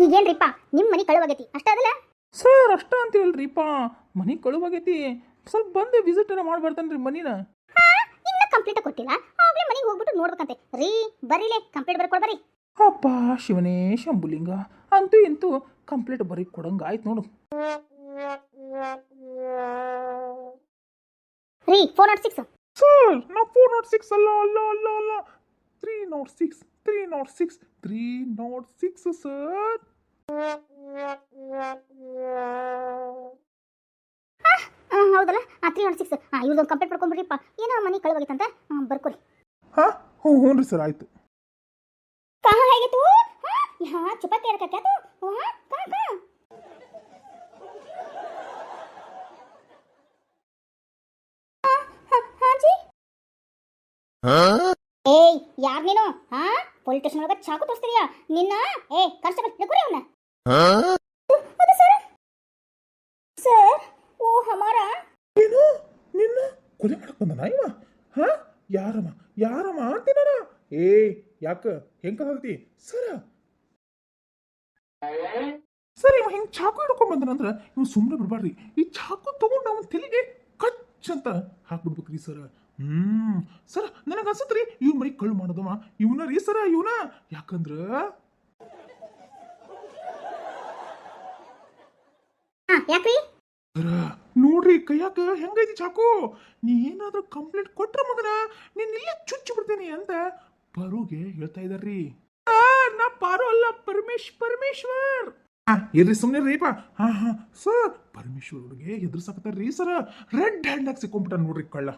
ಈಗೇನ್ರಿಪ್ಪ ನಿಮ್ಮ ಮನೆ ಕಳುವಾಗೈತಿ ಅಷ್ಟ ಅದಲ್ಲ ಸರ್ ಅಷ್ಟ ಅಂತೀವಲ್ರಿಪ್ಪ ಮನೆ ಕಳುವಾಗೈತಿ ಸ್ವಲ್ಪ ಬಂದು ವಿಸಿಟರ ಮಾಡಿ ಬರ್ತಾನೆ ರೀ ಮನಿನ. ಇನ್ನ ಕಂಪ್ಲೀಟ್ ಕೊಟ್ಟಿಲ್ಲ ಆಗ್ಲೇ ಮನೆಗೆ ಹೋಗ್ಬಿಟ್ಟು ನೋಡ್ಬೇಕಂತೆ ರೀ. ಬರ್ರಿಲೆ ಕಂಪ್ಲೀಟ್ ಬರ್ಕೊಡ್ ಬರ್ರಿ. ಅಪ್ಪ ಶಿವನೇ ಶಂಭುಲಿಂಗ, ಅಂತೂ ಇಂತೂ ಕಂಪ್ಲೀಟ್ ಬರೀ ಕೊಡಂಗ ಆಯ್ತು ನೋಡು. ರೀ 406 ಸರ್ ನಾ 406 ಅಲ್ಲ ಅಲ್ಲ ಅಲ್ಲ ಅಲ್ಲ 306 306 306 ಸರ್. ಹೌದಲ್ಲ 306 ಇವ್ರದೊಂದು ಕಂಪ್ಲೀಟ್ ಮಾಡ್ಕೊಂಡ್ಬಿಡ್ರಿಪ್ಪ. ಏನೋ ಮನೆ ಕಳುವಾಗೈತಂತ ಬರ್ಕೊರಿ. ಹಾಂ ಹ್ಞೂ ರೀ ಸರ್ ಆಯ್ತು. कहाँ है ये तू? यहाँ छुपा के रखा क्या तू? वहाँ कहाँ कहाँ? हाँ जी. ए यार नीनो हाँ पुलिस स्टेशन वाला चाकू तोड़ते दिया निन्ना ए कांस्टेबल देखो रे उन्हें. अरे सर सर वो हमारा ಏನು ನಿನ್ನ ಕೊಲೆ ಮಾಡಕ್ ಬಂದನ ಇವ? ಹಾ ಯಾರಮ್ಮ ಅಂತೀನ. ಏ ಯಾಕ ಹೆಂಗ್ ಕದಲ್ತಿ ಸರ? ಸರ್ ಇವ ಹೆಂಗ್ ಚಾಕು ಹಿಡ್ಕೊಂಡ್ ಬಂದನಂದ್ರ ಇವ್ ಸುಮ್ಮನೆ ಬಿಡ್ಬಾರ್ರಿ. ಈ ಚಾಕು ತಗೊಂಡು ಅವನ ತಲೆಗೆ ಕಚ್ ಅಂತ ಹಾಕ್ಬಿಡ್ಬೇಕ್ರಿ ಸರ್. ಸರ್ ನನಗ ಅನ್ಸತ್ರಿ ಇವ್ ಮರಿ ಕಳ್ಳು ಮಾಡೋದವ ಇವನ ರೀ ಸರ ಇವನ. ಯಾಕಂದ್ರ ಯಾಕ್ರಿ ಸರ ನೋಡ್ರಿ ಕೈಯಾಕ ಹೆಂಗೈತಿ ಚಾಕು. ನೀ ಏನಾದ್ರೂ ಕಂಪ್ಲೇಂಟ್ ಕೊಟ್ರ ಮಗನ ನೀನ್ ಇಲ್ಲೇ ಚುಚ್ಚಿ ಬಿಡ್ತೀನಿ ಅಂತ ಪಾರುಗೆ ಹೇಳ್ತಾ ಇದಾರ್ರಿ. ನಾ ಪಾರು ಅಲ್ಲ ಪರಮೇಶ್ವರ್. ಇರ್ರಿ ಸುಮ್ನೆ ರೀಪ. ಹಾ ಸರ್ ಪರಮೇಶ್ವರ್ ಹುಡುಗೆ ಎದುರ್ಸಾಕತ್ತಾರ್ರಿ ಸರ. ರೆಡ್ ಹ್ಯಾಂಡ್ ಆಗಿ ಸಿಕ್ಕೊಂಬಿಟ್ಟ ನೋಡ್ರಿ ಕಳ್ಳ.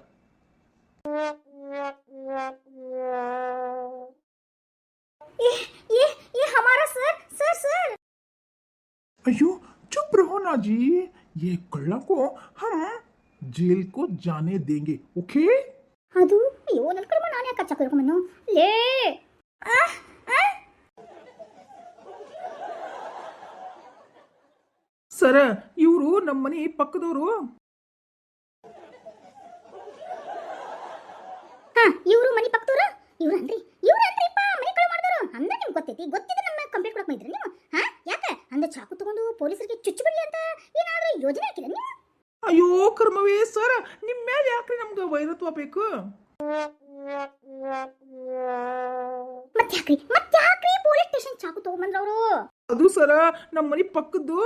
ये हमारा सर सर सर. अयो चुप रहो ना जी, ये कल्ला को हम जेल को जाने देंगे, ओके? ಅದು ಅಯ್ಯೋ ನನ್ನ ಕಡೆ ನಾನು ಯಾಕೆ ಕಚ್ಚಾ ಕರ್ಕೊಂಬನ್ನು ಲೇ. ಸರ ಇವರು ನಮ್ಮ ಮನೆ ಪಕ್ಕದವರು. ಇವರು ಮನೆ ಪಕ್ಕದವರು ಇವ್ರನ್ರಿಪ್ಪ ಮನೆ ಕಳು ಮಾಡಿದವರು ಅಂದ್ರೆ ನಿಮ್ಗೆ ಗೊತ್ತೈತಿ. ಗೊತ್ತಿದ್ರೆ ನಮ್ಮ ಕಂಪ್ಲೇಂಟ್ ಕೊಡಕ್ ಬಂದಿದ್ರಿ ನೀವು. ಯಾಕೆ ಅಂದ್ರೆ ಚಾಕು ತಗೊಂಡು ಪೊಲೀಸರಿಗೆ ಚುಚ್ಚು ಬಿಡ್ಲಿ ಅಂತ ಏನಾದ್ರೂ ಯೋಜನೆ ಹಾಕಿಲ್ಲ ನೀವು? ಅಯ್ಯೋ ಕರ್ಮವೇ ಸರ, ನಿಮ್ಮ ಮೇಲೆ ಯಾಕ್ರಿ ನಮ್ಗೆ ವೈರತ್ವ ಬೇಕು? ಮತ್ತ್ಯಾಕ್ರಿ ಪೊಲೀಸ್ ಸ್ಟೇಷನ್ ಚಾಕು ತಗೊಂಡ್ಬಂದ್ರ ಅವರು? ಅದು ಸರ ನಮ್ಮ ಮನೆ ಪಕ್ಕದ್ದು.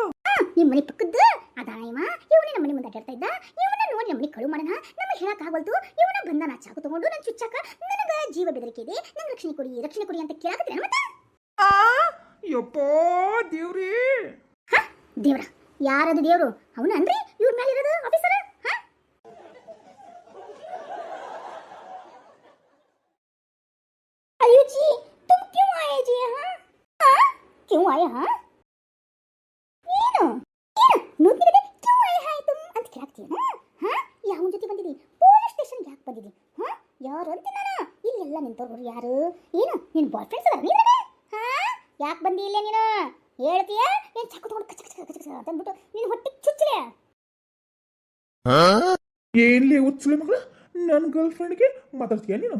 ನಿಮ್ಮ ಮನೆ ಪಕ್ಕದ್ದು ಅದಾನ ಇವ. ಇವನೇ ನಮ್ಮ ಮನೆ ಮುಂದೆ ಅಡ್ಡಾಡ್ತಾ ಇದ್ದ. ಇವನ್ನ ನೋಡಿ ನಮ್ಮ ಮನೆ ಕಳು ಮಾಡೋಣ ನಮಗೆ ಹೇಳಕ್ ಆಗವಲ್ತು. ಇವನ ಬಂದ ನಾ ಚಾಕು ತಗೊಂಡು ನನ್ ಚುಚ್ಚಾಕ ನನಗ ಜೀವ ಬೆದರಿಕೆ ಇದೆ, ನಂಗೆ ರಕ್ಷಣೆ ಕೊಡಿ ಅಂತ ಕೇಳಾಕತ್ತೀರ ಮತ್ತೆ? ಯಪ್ಪೋ ದೇವ್ರಿ. ದೇವ್ರ ಯಾರದು ದೇವ್ರು? ಅವನ ಅನ್ರಿ ಇವ್ರ ಮೇಲೆ ಇರೋದು ಆಫೀಸರ್. ಅಯ್ಯೋ ಜಿ ತುಮ್ ಕ್यों आए जी यहाँ? क्यों आए हाँ? ಏನು ನೋಡ್ತಿರದೆ ಕ್यों आए हाय तुम ಅಂತ ಕೇಳಾಕ್ತೀಯ? ಯಾವನ ಜೊತೆ ಬಂದಿದಿ? ಪೊಲೀಸ್ ಸ್ಟೇಷನ್ ಯಾಕೆ ಬಂದಿದಿ? ಯಾರು ಅಂತ ನಾನು ಇಲ್ಲೆಲ್ಲ ನಿಂತವ್ರು ಯಾರು? ಏನು ನಿನ್ನ ಬಾಯ್ ಫ್ರೆಂಡ್ಸ್ ಅದಾರ ನೀನು? ಯಾಕೆ ಬಂದಿ ಇಲ್ಲೇ ನೀನು ಹೇಳ್ತೀಯ? ಏನು ಚಾಕು ತಗೊಂಡು ಕಚ ಕಚ ಕಚ ಅಂತ ಅಂದ್ಬಿಟ್ಟು ನೀನು ಹೊಟ್ಟೆ ಚುಚ್ಚಲೆ. ಏನ್ಲೇ ಉಚ್ಚಲೆ ಮಗಳ, ನನ್ನ ಗರ್ಲ್ ಫ್ರೆಂಡ್ಗೆ ಮಾತಾಡ್ತೀಯ ನೀನು?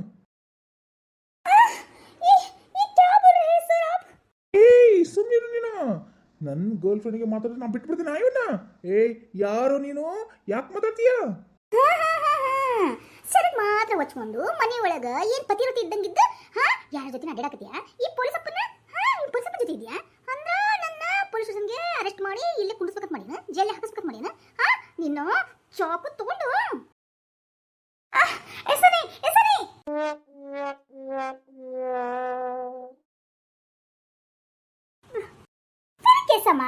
ಏಯ್ ಸುಮ್ಮನೆ ನೀನು. ನನ್ನ ಗರ್ಲ್ ಫ್ರೆಂಡ್ಗೆ ಮಾತಾಡಿದ್ರೆ ನಾ ಬಿಟ್ಬಿಡ್ತೀನಿ ಇವನ್ನ. ಏಯ್ ಯಾರು ನೀನು? ಯಾಕೆ ಮಾತಾಡ್ತೀಯ? ಸರಕ್ ಮಾತ್ರ ಒಚ್ಕೊಂಡು ಮನೆ ಒಳಗ ಏನ್ ಪತಿರತಿ ಇದ್ದಂಗಿದ್ದ ಯಾರ ಜೊತೆ ಅಡ್ಡಾಡಕತ್ತೀಯ? ಈ ಪೊಲೀಸಪ್ಪನ ಪೊಲೀಸಪ್ಪ ಜೊತೆ ಇದೆಯಾ ಅಂದ್ರ ನನ್ನ ಪೊಲೀಸ್ ಸ್ಟೇಷನ್ಗೆ ಅರೆಸ್ಟ್ ಮಾಡಿ ಇಲ್ಲೇ ಕುಂಡಿಸ್ಬೇಕಂತ ಮಾಡಿನ, ಜೈಲ್ ಹಾಕಿಸ್ಬೇಕಂತ ಮಾಡಿನ. ನಿನ್ನ ಚಾಕು ತಗೊಂಡು ಎಸರಿ ಕೇಸಮ್ಮ.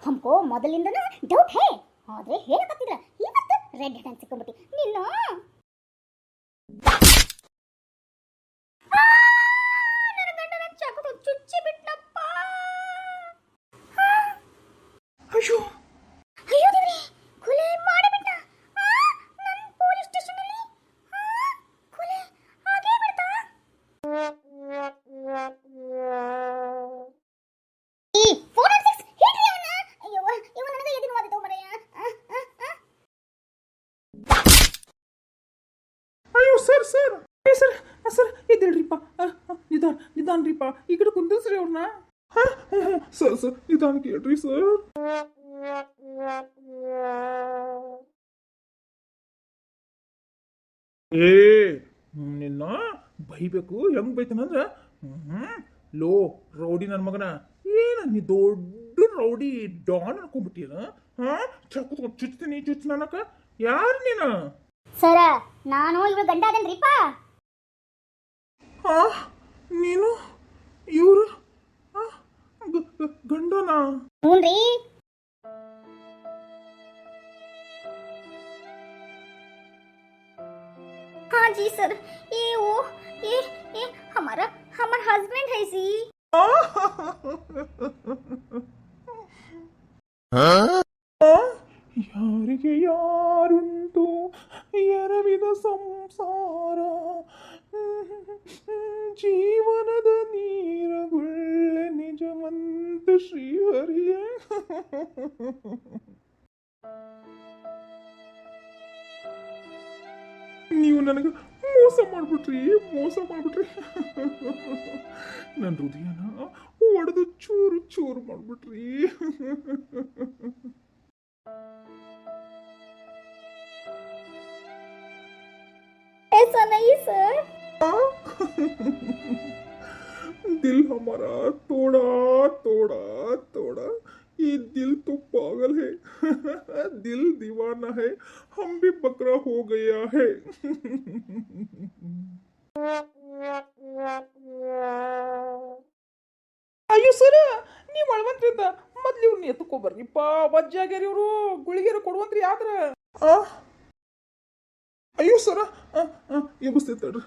ಹಮ್ಕೋ ಮೊದಲಿಂದನೂ ಡೌಟ್ ಹೇ, ಆದ್ರೆ ಹೇಳಕತ್ತಿದ್ರ ಇವತ್ತು ರೆಡ್ ಹ್ಯಾಂಡ್ ಸಿಕ್ಕೊಂಡ್ಬಿಟ್ಟಿ ನಿನ್ನ. ನನ್ನ ಗಂಡನ ಚಾಕು ಚುಚ್ಚಿ ಬಿಟ್ನಪ್ಪ. ಅಯ್ಯೋ ದೇವ್ರಿ ಕೊಲೆ ಮಾಡಿಬಿಟ್ಟ. ನನ್ನ ಪೊಲೀಸ್ ಸ್ಟೇಷನ್ ಅಲ್ಲಿ ಕೊಲೆ ಆಗೇ ಬಿಡ್ತಾ. ಈ 406 ಹಿಡ್ರಿ ಅವನ್ನ. ಅಯ್ಯೋ ಇವ ನನಗೆ ಎದಿನ ವಾದಿತ ಮರೆಯ. ಅಯ್ಯೋ ಸರ್ ಸರ್ ಸರ್ ಸರ್ ಎದ್ದೇಳ್ರಿಪ್ಪ. ನಿಧಾನ್ರಿಪ್ಪ, ಈ ಕಡೆ ಕುಂದಿಸ್ರಿ ಅವ್ರನ್ನ. ಸರ್ ಸರ್ ನಿಧಾನ ಕೇಳ್ರಿ ಸರ್. ಏ ನಿನ್ನ ಬೈಬೇಕು ಹೆಂಗ್ ಬೈತಾನಂದ್ರ ಲೋ ರೌಡಿ ನನ್ನ ಮಗನ ಏನ ನೀ ದೊಡ್ಡ ರೌಡಿ ಡಾನ್ ಅನ್ಕೊಂಡ್ಬಿಟ್ಟಿನ ಚುಚ್ತೀನಿ ಚುಚ್ಚ ನನಕ ಯಾರು ನೀನು ಸರ ನಾನು ಇವ್ರ ಗಂಡ ಅದೇನ್ರಿಪ್ಪ. ಹಾ ನೀನು ಇವ್ರು ಗಂಡನ? ಹ್ಞೂನ್ರಿ. हाँ जी सर, ये वो ये हमारा हस्बैंड है जी. ಯಾರಿಗೆ ಯಾರುಂಟು ಎರವಿದ ಸಂಸಾರ, ಜೀವನದ ನೀರಗುಳ್ಳೆ ನಿಜವಂತ ಶ್ರೀಹರಿಯೇ. ನೀವು ನನಗೆ ಮೋಸ ಮಾಡ್ಬಿಟ್ರಿ ನನ್ನ ಹೃದಯನ ಒಡೆದು ಚೂರು ಚೂರು ಮಾಡ್ಬಿಟ್ರಿ. ऐसा नहीं सर. दिल हमारा तोड़ा तोड़ा तोड़ा, ये दिल तो पागल है. दिल दीवाना है, हम भी बकरा हो गया है. ಅಯ್ಯೋ ಸರ ನೀವು ಅಳ್ವಂತ್ರಿಂದ ಮೊದ್ಲು ಇವ್ರನ್ನ ಎತ್ಕೊಬರ್ರಿಪ್ಪ. ವಜ್ಜಾಗ್ಯಾರ ಇವರು ಗುಳಿಗೆರ ಕೊಡುವಂತ್ರಿ ಆದ್ರ. ಅಯ್ಯೋ ಸರ ಎಬ್ಬಿಸ್ತೇಳ್ರಿ.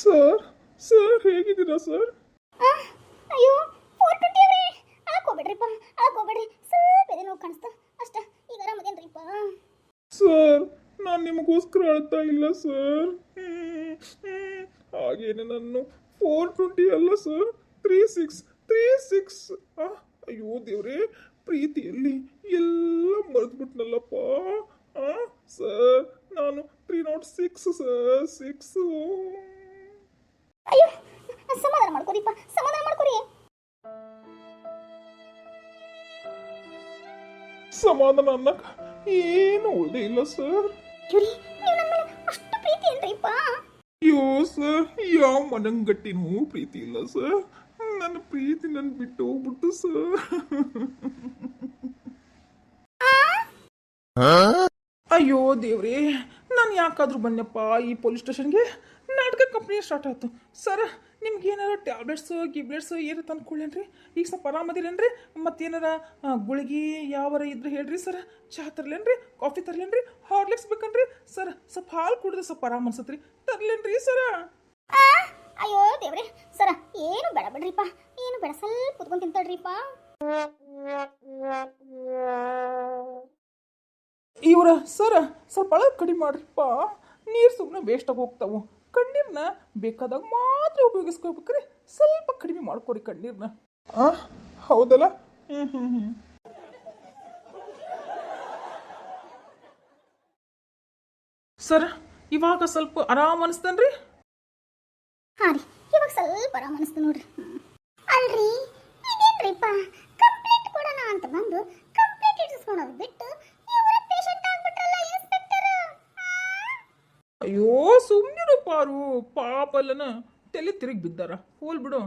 ಸರ್ ಸರ್ ಹೇಗಿದ್ದೀರಾ ಸರ್? ಅಯ್ಯೋ 420 ಅವ್ರೆ, ಅಳಕೋಬೇಡ್ರಿಪ್ಪ ಅಳಕೋಬೇಡ್ರಿ. ಸ್ವಲ್ಪ ಇದೆ ನೋವು ಕಾಣಿಸ್ತಾ ಅಷ್ಟ. ಈಗ ಆರಾಮದೇನ್ರಿಪ್ಪ? ಸರ್ ನಾನು ನಿಮಗೋಸ್ಕರ ಅಳ್ತಾ ಇಲ್ಲ ಸರ್. ಹಾಗೇನೆ ನಾನು 420 ಅಲ್ಲ ಸರ್, 36. ಅಯ್ಯೋ ದೇವ್ರೆ, ಪ್ರೀತಿಯಲ್ಲಿ ಎಲ್ಲ ಮರೆದ್ಬಿಟ್ನಲ್ಲಪ್ಪ. ಸರ್ ನಾನು 306 ಸರ್, 6. ಅಯ್ಯೋ ಸಮಾಧಾನ ಮಾಡ್ಕೊರಿಪ್ಪ, ಸಮಾಧಾನ ಮಾಡ್ಕೊರಿ. ಸಮಾಧಾನ ಅನ್ನಕ ಏನು ಉಳ್ದೇ ಇಲ್ಲ ಸರ್. ಇವ್ರಿ ನೀವು ನನ್ನ ಮೇಲೆ ಅಷ್ಟು ಪ್ರೀತಿ ಏನ್ರಿಪ್ಪ? ಅಯ್ಯೋ ಸರ್, ಯಾವ ಮನಂಗಟ್ಟಿನೂ ಪ್ರೀತಿ ಇಲ್ಲ ಸರ್. ನನ್ನ ಪ್ರೀತಿ ನನ್ನ ಬಿಟ್ಟು ಹೋಗ್ಬಿಟ್ಟು ಸರ್. ಅಯ್ಯೋ ದೇವ್ರಿ, ನಾನು ಯಾಕಾದ್ರೂ ಬನ್ನಪ್ಪ ಈ ಪೊಲೀಸ್ ಸ್ಟೇಷನ್ಗೆ. ನಾಟಕ ಕಂಪ್ನಿ ಸ್ಟಾರ್ಟ್ ಆಯ್ತು ಸರ್. ನಿಮ್ಗೆ ಏನಾರ ಟ್ಯಾಬ್ಲೆಟ್ಸ್ ಗಿಬ್ಲೆಟ್ಸ್ ಏನು ತಂದ್ಕೊಳ್ಳೇನ್ರಿ? ಈಗ ಸ್ವಲ್ಪ ಆರಾಮದಿರೇನ್ರಿ? ಮತ್ತೇನಾರ ಗುಳಿಗೆ ಯಾವಾರ ಇದ್ರೆ ಹೇಳ್ರಿ ಸರ್. ಚಹಾ ತರ್ಲೇನ್ರಿ? ಕಾಫಿ ತರ್ಲೇನ್ರಿ? ಹಾರ್ಲಿಕ್ಸ್ ಬೇಕನ್ರಿ ಸರ್? ಸ್ವಲ್ಪ ಹಾಲು ಕುಡಿದ್ರೆ ಸ್ವಲ್ಪ ಆರಾಮ ಅನ್ಸತ್ರಿ, ತರ್ಲೇನ್ರಿ ಸರ? ಅಯ್ಯೋ ದೇವ್ರೆ ಸರ, ಏನು ಬೇಡ ಬಿಡ್ರಿಪ್ಪ, ಏನು ಬೇಡ, ಸ್ವಲ್ಪ ಕುತ್ಕೊಂಡು ತಿಂತಾಡ್ರಿಪ್ಪ. ಇವ್ರ ಸರ ಸ್ವಲ್ಪ ಅಳಗ ಕಡಿಮೆ ಮಾಡ್ರಿಪ್ಪ. ನೀರು ಸುಮ್ಮನೆ ವೇಸ್ಟ್ ಆಗಿ ಹೋಗ್ತಾವು. ಕಣ್ಣೀರ್ನ ಬೇಕಾದಾಗ ಮಾತ್ರ ಉಪಯೋಗಿಸ್ಕೋಬೇಕ್ರಿ. ಸ್ವಲ್ಪ ಕಡಿಮೆ ಮಾಡ್ಕೊರಿ ಕಣ್ಣೀರ್ನ. ಹೌದಲ್ಲ? ಸರ್ ಇವಾಗ ಸ್ವಲ್ಪ ಆರಾಮ್ ಅನಿಸ್ತನ್ರಿ? ಹಾ ರೀ, ಇವಾಗ ಸ್ವಲ್ಪ ಆರಾಮ ಅನಿಸ್ತು ನೋಡ್ರಿ. ಅಲ್ರಿ ಇದೇನ್ರಿಪ್ಪ, ಕಂಪ್ಲೇಂಟ್ ಕೊಡೋಣ ಅಂತ ಬಂದು ಕಂಪ್ಲೇಂಟ್ ಇಡಿಸ್ಕೊಳೋದು ಬಿಟ್ಟು ಇವರ ಪೇಷಂಟ್ ಆಗ್ಬಿಟ್ರಲ್ಲ ಇನ್ಸ್ಪೆಕ್ಟರ್. ಅಯ್ಯೋ ಸುಮ್ಮನಿರು ಪಾರು, ಪಾಪ ಅಲ್ಲನ ತಲೆ ತಿರುಗಿ ಬಿದ್ದಾರ, ಹೋಲ್ ಬಿಡು.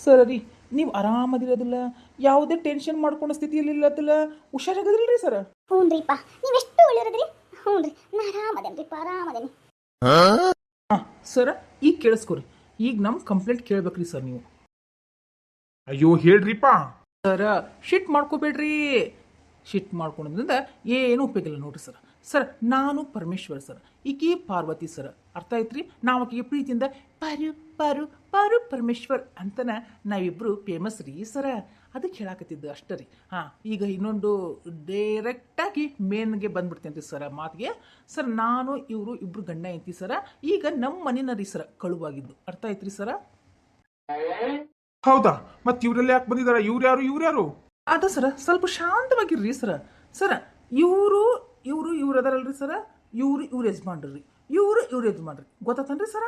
ಸರ್ ರೀ ನೀವು ಆರಾಮದಿರೋದಿಲ್ಲ, ಯಾವುದೇ ಟೆನ್ಷನ್ ಮಾಡ್ಕೊಂಡ ಸ್ಥಿತಿಯಲ್ಲಿ ಇಲ್ಲತ್ತಲ್ಲ, ಹುಷಾರಾಗದಿಲ್ರಿ ಸರ್? ಹ್ಞೂನ್ರಿಪ್ಪ, ನೀವೆಷ್ಟು ಒಳ್ಳೆಯದ್ರಿ. ಹ್ಞೂನ್ರಿ, ನಾ ಆರಾಮದೇನ್ರಿಪ್ಪ, ಆರಾಮದೇನಿ. ಸರ್ ಈಗ ಕೇಳಿಸ್ಕೊರಿ, ಈಗ ನಮ್ಮ ಕಂಪ್ಲೇಂಟ್ ಕೇಳ್ಬೇಕ್ರಿ ಸರ್ ನೀವು. ಅಯ್ಯೋ ಹೇಳ್ರಿಪ್ಪ. ಸರ್ ಶಿಟ್ ಮಾಡ್ಕೋಬೇಡ್ರಿ. ಶಿಟ್ ಮಾಡ್ಕೊಂಡ್ರಿಂದ ಏನು ಉಪಯೋಗ ಇಲ್ಲ ನೋಡ್ರಿ ಸರ್. ಸರ್ ನಾನು ಪರಮೇಶ್ವರ್ ಸರ್, ಈಕಿ ಪಾರ್ವತಿ ಸರ್, ಅರ್ಥ ಆಯ್ತ್ರಿ? ನಾವು ಆಕೆಗೆ ಪ್ರೀತಿಯಿಂದ ಪಾರು ಪಾರು ಪಾರು ಪರಮೇಶ್ವರ್ ಅಂತನ ನಾವಿಬ್ರು ಫೇಮಸ್ ರೀ ಸರ. ಅದಕ್ಕೆ ಹೇಳಾಕತ್ತಿದ್ದು ಅಷ್ಟೇ ರೀ. ಈಗ ಇನ್ನೊಂದು ಡೈರೆಕ್ಟಾಗಿ ಮೇನ್ಗೆ ಬಂದ್ಬಿಡ್ತೇನೆ ರೀ ಸರ ಮಾತಿಗೆ. ಸರ್ ನಾನು ಇವರು ಇಬ್ರು ಗಂಡ ಐತಿ ಸರ. ಈಗ ನಮ್ಮ ಮನೆನ ರೀ ಸರ ಕಳುವಾಗಿದ್ದು, ಅರ್ಥ ಆಯ್ತ್ರಿ ಸರ? ಹೌದಾ? ಮತ್ತೆ ಇವರೆಲ್ಲ ಯಾಕೆ ಬಂದಿದಾರ? ಇವ್ರ್ಯಾರು? ಅದ ಸರ ಸ್ವಲ್ಪ ಶಾಂತವಾಗಿರ್ರಿ ಸರ. ಸರ ಇವರು ಅದರಲ್ರಿ ಸರ, ಇವ್ರ ಯಜಮಾನ್ರಿ ಇವ್ರ ಯಜಮಾನ್ರಿ ಗೊತ್ತಾತನ್ರಿ ಸರ?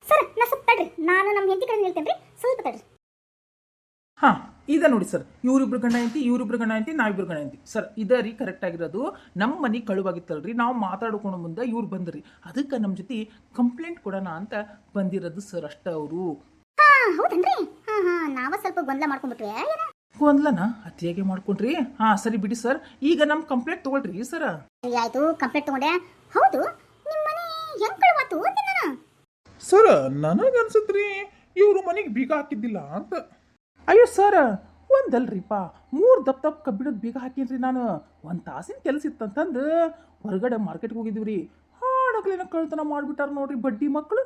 ಸರ್ ನಾ ಸ್ವಲ್ಪ ತಡ್ರಿ, ನಾನು ನಮ್ಮ ಹೆಂಡತಿ ಕಡೆ ಹೇಳ್ತೇನೆ ರೀ, ಸ್ವಲ್ಪ ತಡ್ರಿ. ಹಾಂ ಇದ ನೋಡಿ ಸರ್, ಇವ್ರಿಬ್ರು ಗಂಡ ಹೆಂಡತಿ ನಾವಿಬ್ರು ಗಂಡ ಹೆಂಡತಿ ಸರ್. ಇದ ರೀ ಕರೆಕ್ಟ್ ಆಗಿರೋದು. ನಮ್ಮ ಮನೆ ಕಳುವಾಗಿತ್ತಲ್ರಿ, ನಾವು ಮಾತಾಡ್ಕೊಂಡು ಮುಂದೆ ಇವ್ರು ಬಂದ್ರಿ, ಅದಕ್ಕೆ ನಮ್ಮ ಜೊತೆ ಕಂಪ್ಲೇಂಟ್ ಕೊಡೋಣ ಅಂತ ಬಂದಿರೋದು ಸರ್ ಅಷ್ಟ ಅವರು. ಹಾ ಹೌದನ್ರಿ? ಹಾ ಹಾ ನಾವ ಸ್ವಲ್ಪ ಗೊಂದಲ ಮಾಡ್ಕೊಂಡ್ಬಿಟ್ವಿ. ಗೊಂದಲನ ಅತಿಯಾಗೆ ಮಾಡ್ಕೊಂಡ್ರಿ. ಹಾಂ ಸರಿ ಬಿಡಿ ಸರ್, ಈಗ ನಮ್ಮ ಕಂಪ್ಲೇಂಟ್ ತಗೊಳ್ರಿ ಸರ. ಆಯ್ತು, ಕಂಪ್ಲೇಂಟ್ ತಗೊಂಡೆ. ಹೌದು, ನಿಮ್ಮ ಮನೆ ಹೆಂಗ್ ಕಳುವಾತು ಅಂದೆ ನಾನು. ಸರ್ ನನಗನ್ಸತ್ರಿ ಇವ್ರು ಮನೆಗೆ ಬೀಗ ಹಾಕಿದ್ದಿಲ್ಲ ಅಂತ. ಅಯ್ಯೋ ಸರ್, ಒಂದಲ್ರಿಪ್ಪ 3 ದಪ್ಪ ಕಬ್ಬಿಣದ ಬೀಗ ಹಾಕೀನ್ರಿ ನಾನು. 1 ತಾಸಿನ ಕೆಲಸ ಇತ್ತಂತಂದು ಹೊರಗಡೆ ಮಾರ್ಕೆಟ್ಗೆ ಹೋಗಿದ್ದೀವ್ರಿ. ಹಾಡಕ್ಲೇನ ಕಳ್ತನ ಮಾಡ್ಬಿಟ್ಟಾರ ನೋಡ್ರಿ ಬಡ್ಡಿ ಮಕ್ಕಳು.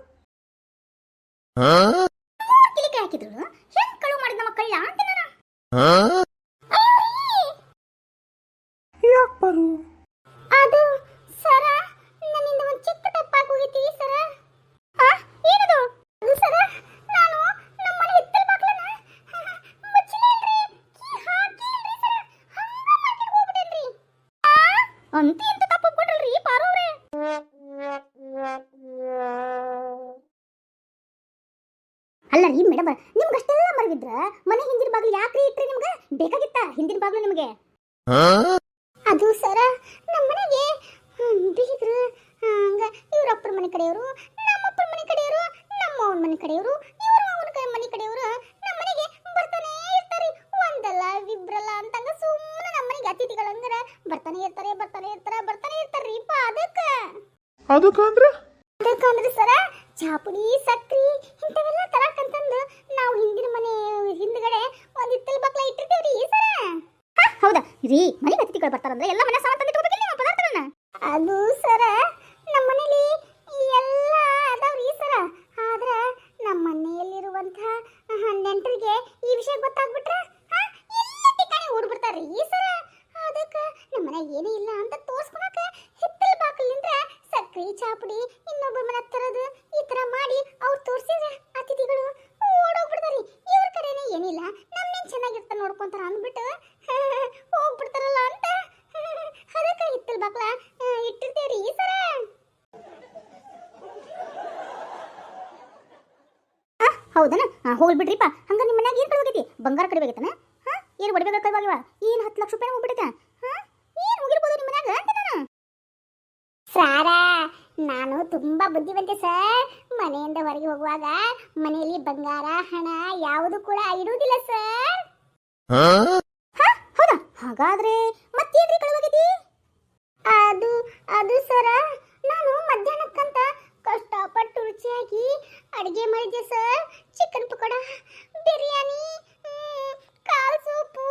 ಕಿಲಿಕೆ ಹಾಕಿದ್ರು, ಹೆಂಗ್ ಕಳುವು ಮಾಡಿದ ನಮ್ಮ ಕಳ್ಳ ಅಂದೆ ನಾನು. ಯಾಕೆ ಬರು? ಅದು ಸರ, ನನ್ನಿಂದ ಒಂದು ಚಿಕ್ಕ ತಪ್ಪಾಗಿ ಹೋಗಿತಿ ಸರ. ಏನದು? ಅದು ಸರ, ನಾನು ನಮ್ಮ ಮನೆ ಹಿತ್ತಲ ಬಾಗ್ಲನ್ನ ಮುಚ್ಚಲಿಲ್ರಿ, ಕೀ ಹಾಕಿಲ್ರಿ ಸರ, ಹಂಗ ಮಾರ್ಕೆಟ್ ಹೋಗ್ಬಿಟ್ಟೇನ್ರಿ. ಅಂತಿ ಅಂತ ತಪ್ಪು ಕೊಟ್ರಲ್ರಿ ಪಾರವ್ರೆ. ಅಲ್ಲ ರೀ ಮೇಡಮ್, ನಿಮ್ಗೆ ಅಷ್ಟೆಲ್ಲ ಮರಗಿದ್ರ ಮನೆ ಹಿಂದಿನ ಬಾಗಿಲು ಯಾಕ್ರಿ ಇಟ್ರಿ? ನಿಮ್ಗೆ ಬೇಕಾಗಿತ್ತ ಹಿಂದಿನ ಬಾಗಿಲು ನಿಮಗೆ? ಅದು ಸರ, ನಮ್ಮ ಮನೆಗೆ ಬೀಗ್ರು ಹಂಗ ಇವ್ರಪ್ಪರ ಮನೆ ಕಡೆಯವರು, ನಮ್ಮಪ್ಪರ ಮನೆ ಕಡೆಯವರು, ನಮ್ಮ ಅವನ ಮನೆ ಕಡೆಯವರು, ಇವ್ರ ಅವನ ಮನೆ ಕಡೆಯವರು ನಮ್ಮ ಮನೆಗೆ ಬರ್ತಾನೆ ಇರ್ತಾರೆ. ಒಂದಲ್ಲ ಇಬ್ರಲ್ಲ ಅಂತಂಗ ಸುಮ್ಮನೆ ನಮ್ಮ ಮನೆಗೆ ಅತಿಥಿಗಳಂದ್ರ ಬರ್ತಾನೆ ಇರ್ತಾರ್ರಿ. ಅದಕ್ಕಂದ್ರೆ ಸರ, ಚಾಪುಡಿ ಸಕ್ರಿ ಇಂಥವೆಲ್ಲ ತರಕಂತಂದು ನಾವು ಹಿಂದಿನ ಮನೆ ಹಿಂದ್ಗಡೆ ಒಂದು ಹಿತ್ತಲ ಬಾಕ್ಲ ಇಟ್ಟಿರ್ತೇವ್ರಿ ಸರ. ಹೌದಾ ರೀ, ಮನೆಗೆ ಅತಿಥಿಗಳು ಬರ್ತಾರಂದ್ರೆ ಎಲ್ಲ ಮನೆ ಸಾಮಾನು ತಂದಿಟ್ಕೋಬೇಕಿಲ್ಲ ನೀವು ಪದಾರ್ಥಗಳನ್ನ. ಅದು ಸರ, ನಮ್ಮ ಮನೇಲಿ ಎಲ್ಲ ಅದಾವ್ರಿ ಸರ. ಆದ್ರ ನಮ್ಮ ಮನೆಯಲ್ಲಿರುವಂತಹ ನೆಂಟರಿಗೆ ಈ ವಿಷಯ ಗೊತ್ತಾಗ್ಬಿಟ್ರೆ ಎಲ್ಲ ಠಿಕಾಣಿ ಓಡ್ಬಿಡ್ತಾರ್ರಿ ಸರ. ಅದಕ್ಕೆ ನಮ್ಮ ಮನೆಗೆ ಏನೂ ಇಲ್ಲ ಅಂತ ತೋರ್ಸ್ಕೊಳಕ ಹಿತ್ತಲ ಬಾಕಲಿಂದ ಸಕ್ರಿ ಚಾಪುಡಿ ಇನ್ನೊಬ್ಬರ ಮನೆ ತರದು ಈ ತರ ಮಾಡಿ ಅವ್ರು ತೋರ್ಸಿದ್ರೆ ಅತಿಥಿಗಳು ಓಡೋಗ್ಬಿಡ್ತಾರಿ. ಇವ್ರ ಕಡೆನೇ ಏನಿಲ್ಲ, ನಮ್ಮೇನ್ ಚೆನ್ನಾಗಿರ್ತಾರ ನೋಡ್ಕೊಂತಾರ ಅಂದ್ಬಿಟ್ಟು ಹೋಗ್ಬಿಡ್ತಾರಲ್ಲ ಅಂತ ಅದಕ್ಕೆ ಹಿತ್ತಲ ಬಾಕ್ಲ ಇಟ್ಟಿರ್ತೇವ್ರಿ ಸರ. ಹೌದನ? ಹೋಗ್ಬಿಡ್ರಿಪ್ಪ. ಹಂಗ ನಿಮ್ಮ ಮನ್ಯಾಗ ಏನ್ ಕಳ್ವಾಗೈತಿ? ಬಂಗಾರ ಕಡಿಬೇಕೈತನ? ಏನು ಒಡವೆಗಳು ಕಳ್ವಾಗಿವ? ಏನು 10 ಲಕ್ಷ ರೂಪಾಯಿ ಹೋಗ್ಬಿಟ್ಟೈತೆ? ಏನು ಹೋಗಿರ್ಬೋದು ನಿಮ್ಮ ಮನ್ಯಾಗ ಅಂತ ನಾನು. ಸಾರ, ನಾನು ತುಂಬಾ ಬುದ್ಧಿವಂತೆ ಸರ್. ಮನೆಯಿಂದ ಹೊರಗೆ ಹೋಗುವಾಗ ಮನೆಯಲ್ಲಿ ಬಂಗಾರ ಹಣ ಯಾವುದು ಕೂಡ ಇಡುವುದಿಲ್ಲ ಸರ್. ಹೌದಾ? ಹಾಗಾದ್ರೆ ಮತ್ತೇನ್ರಿ ಕಳವಾಗಿದೆ? ಅದು ಸರ, ನಾನು ಮಧ್ಯಾಹ್ನಕ್ಕಂತ ಕಷ್ಟಪಟ್ಟು ರುಚಿಯಾಗಿ ಅಡಿಗೆ ಮಾಡಿದ್ದೆ ಸರ್. ಚಿಕನ್ ಪಕೋಡ, ಬಿರಿಯಾನಿ, ಕಾಲ್ ಸೂಪು,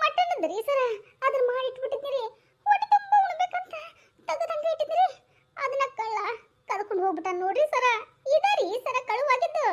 ಮಟನ್ ಅದ್ರಿ ಸರ. ಅದನ್ನ ಮಾಡಿಟ್ಬಿಟ್ಟಿದ್ದೀರಿ. ಹೊಟ್ಟೆ ತುಂಬ ಉಣ್ಬೇಕಂತ ತೆಗೆದಂಗೆ ಇಟ್ಟಿದ್ದೀರಿ. ಅದನ್ನ ಕಳ್ಳ ಕದ್ಕೊಂಡು ಹೋಗ್ಬಿಟ್ಟ ನೋಡ್ರಿ ಸರ. ಇದರಿ ಸರ ಕಳುವಾಗಿದ್ದು.